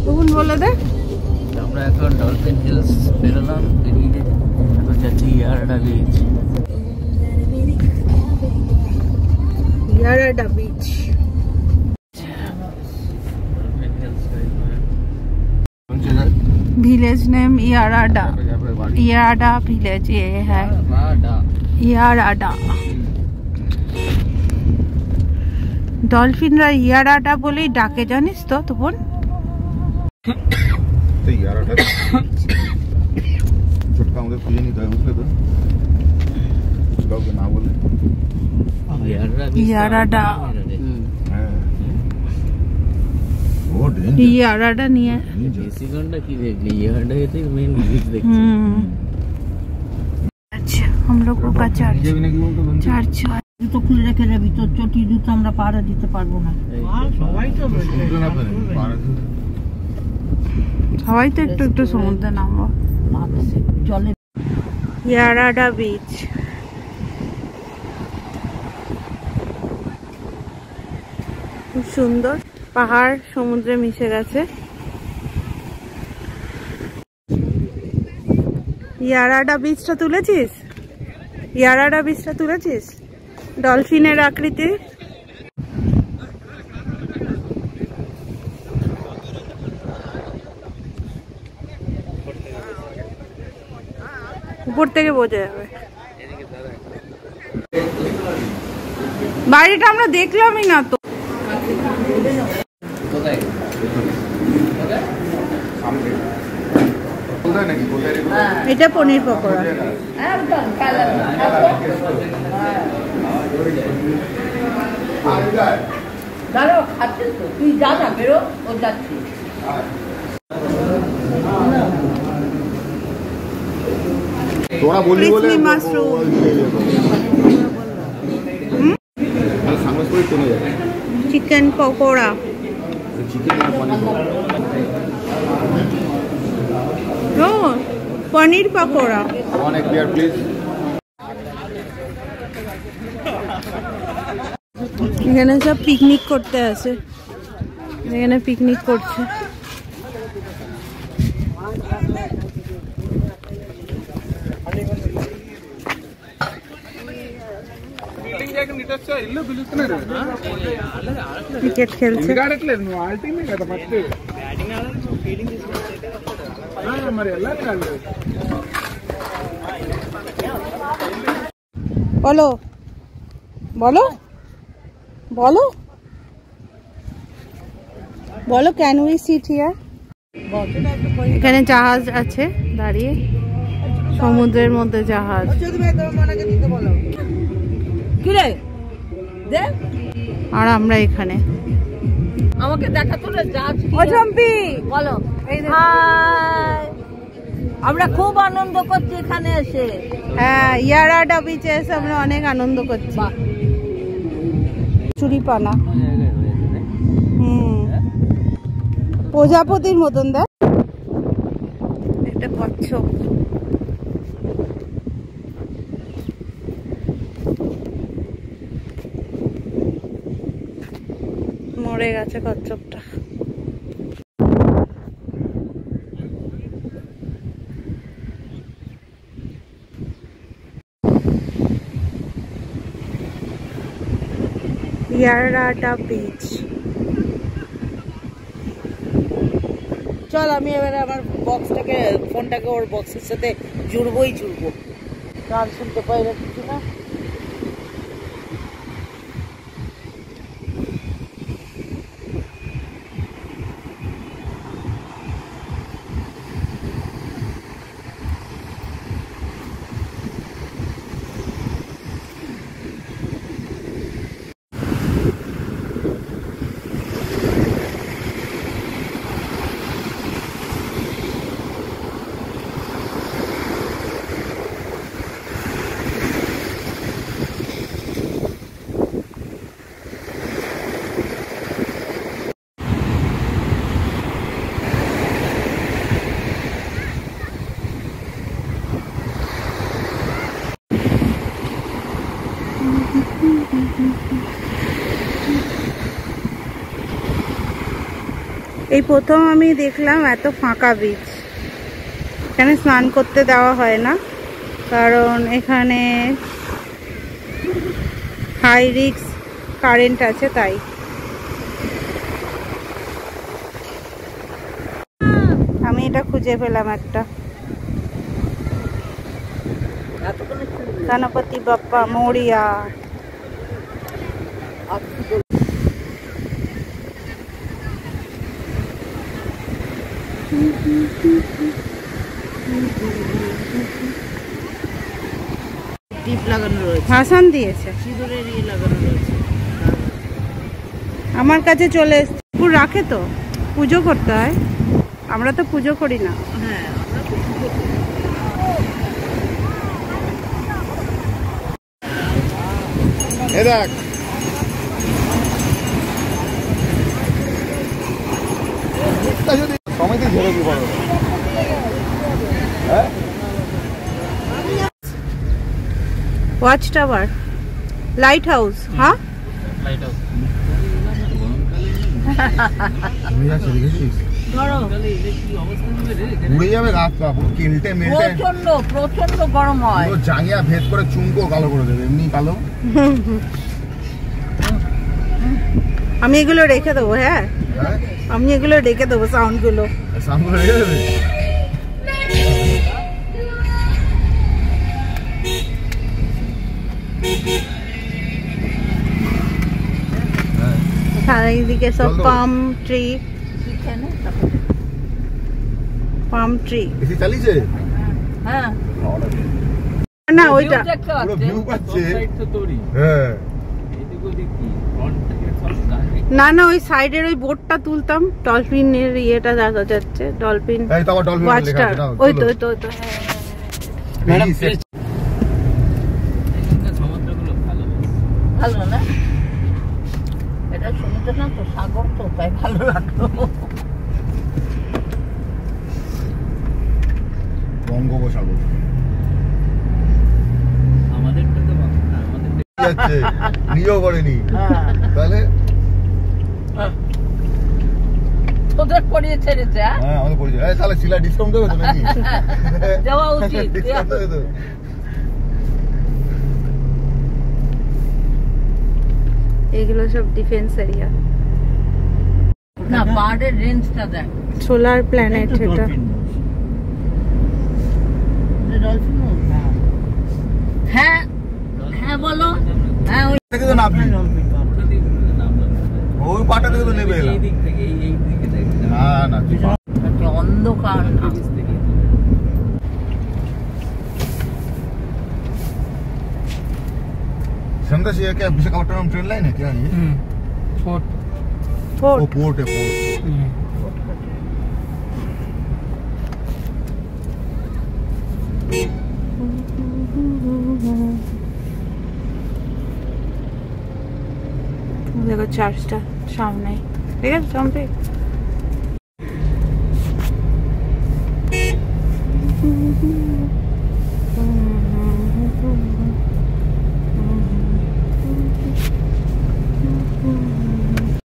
তখন বলে দে আমরা এখন ডলফিন হিলস বেরোলাম, বেরিয়ে এখন যাচ্ছি Yarada beach. Yarada beach village name Yarada. Yarada village ये है, याराडा। डॉल्फिनरा याराडा बोले डाके जानिस तो तोपन तो याराडा छोटका उधर तुझे नहीं था उसने तो उसका क्या नाम बोले याराडा। याराडा नहीं है, बेसिकंडा की देखली याराडा ये तो मेन बीच देखते। अच्छा हम लोगों का चर्च তো খুলে রেখে যাবি, তোর চটি জুতো আমরা পাড়া দিতে পারবো না। সবাই তো একটু একটু সমুদ্রে নামবো। জলে ইয়ারাডা বিচ খুব সুন্দর, পাহাড় সমুদ্রে মিশে গেছে। ইয়ারাডা বিচটা তুলেছিস? ইয়ারাডা বিচটা তুলেছিস? ডলফিনের আকৃতি। উপর থেকে বোঝা যাবে। বাড়িটা আমরা দেখলামই না তো। এটা পনির পকোড়া। তুই যা না বেরো, ও যাচ্ছি। थोड़ा बोली बोले चिकन पकोड़ा, पनीर पकोड़ा। वन एक प्लेट प्लीज। এখানে সব পিকনিক করতে আসে, এখানে পিকনিক করছে। ক্রিকেট খেলছে। বলো বলো বলো বলো, ক্যান উই সিট হিয়ার? এখানে জাহাজ আছে দাঁড়িয়ে, সমুদ্রের মধ্যে জাহাজ। আর আমরা এখানে, আমাকে দেখা তো জাহাজ। বলো, আমরা খুব আনন্দ করছি এখানে এসে। হ্যাঁ, ইয়ারাডা বিচে এসে আমরা অনেক আনন্দ করছি। চুরিপানা, প্রজাপতির মতন দেখ, একটা কচ্ছপ। মরে গেছে কচ্ছপটা। ইয়ারাডা বিচ। চল আমি এবারে আমার বক্সটাকে, ফোনটাকে ওর বক্সের সাথে জুড়বই জুড়বো। গান শুনতে পাই না কিছু না। এই প্রথম আমি দেখলাম এত ফাঁকা বিচ। এখানে স্নান করতে দেওয়া হয় না, কারণ এখানে হাই রিস্ক কারেন্ট আছে তাই। আমি এটা খুঁজে পেলাম একটা, গণপতি বাপ্পা মোরিয়া। টিপ লাগানো রয়েছে, ভাসান দিয়েছে, সিঁদুরের ইয়ে লাগানো রয়েছে। আমার কাছে চলে এসছে। ঠাকুর রাখে তো, পুজো করতে হয়, আমরা তো পুজো করি না। হ্যাঁ, আমরা তো পুজো করি। এই দেখ যদি সময়তে ঝেড়ে দিই বড়। হ্যাঁ ওয়াচ টাওয়ার, লাইট হাউস। হ্যাঁ লাইট হাউস তুমি যা চলে গেছিস উড়ে যাবে রাত পা পুরো কেলটে মেলটে, প্রচন্ড প্রচন্ড গরম হয়। পুরো জাঙ্গিয়া ভেদ করে চুনকো কালো করে দেবে, এমনি কালো। আমি এগুলো রেখে দেবো। হ্যাঁ হ্যাঁ আমি এগুলো রেখে দেবো, সাউন্ড গুলো। সামনে রেখে দেবে। চারিদিকে সব চলো। Palm tree, palm tree. AC চালিয়েছে হ্যাঁ, না ওইটা view দেখতে পুরো পাচ্ছে। ভিউ পাচ্ছে। সাইড তো তোরই হ্যাঁ এদিক ওদিক কি ফ্রন্ট থেকে সব ডাইরেক্ট। না না ওই সাইডের ওই বোর্ডটা তুলতাম, ডলফিনের ইয়েটা দেখা যাচ্ছে, ডলফিন এই তো আবার ডলফিন লেখা ওয়াচটা। আছে না, ওই তো চলো। ওই তো ওই তো, হ্যাঁ। ম্যাডাম এই set- এখানকার সমুদ্রগুলো ভালো। ভালো না, এটা সমুদ্র না তো, সাগর তো, তাই ভালো লাগলো। বঙ্গোপসাগর আমাদেরটা তো ভালো না, আমাদের যাচ্ছে, নিজেও করেনি তাহলে। তোদের পড়িয়ে ছেড়েছে। হ্যাঁ আমাদের পরিচয়। এই তাহলে শিলা ডিসকাউন্ট দেবে তো নাকি? দেওয়া উচিত। Discount দেবে তো? এগুলো সব ডিফেন্স এরিয়া। না, পাহাড়ের রেঞ্জটা দেখ। সোলার প্ল্যানেট এটা। ডলফিন হ্যাঁ হ্যাঁ বলো। হ্যাঁ ওই থেকে তো নামবি, ওই পাটা থেকে তো নেবে এলাম। এই দিক থেকে এই দিকে দেখতে না না তুই পা- একটা অন্ধকার না। থেকে समझा से क्या विशाखापट्टनम ट्रेन लाइन है क्या ये? Fort fort. वो पोर्ट है पोर्ट। দেখো চার্চটা সামনে, ঠিক আছে সামনে।